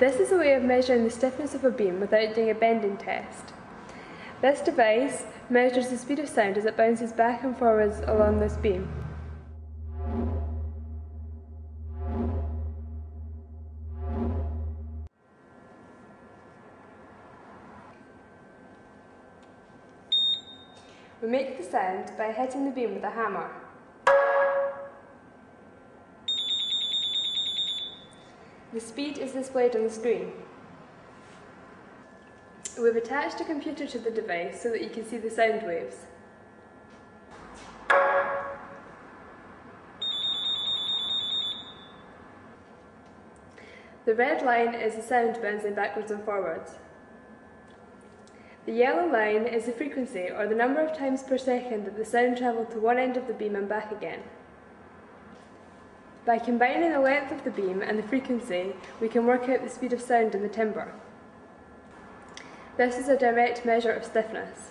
This is a way of measuring the stiffness of a beam without doing a bending test. This device measures the speed of sound as it bounces back and forwards along this beam. We make the sound by hitting the beam with a hammer. The speed is displayed on the screen. We've attached a computer to the device so that you can see the sound waves. The red line is the sound bouncing backwards and forwards. The yellow line is the frequency, or the number of times per second that the sound travelled to one end of the beam and back again. By combining the length of the beam and the frequency, we can work out the speed of sound in the timbre. This is a direct measure of stiffness.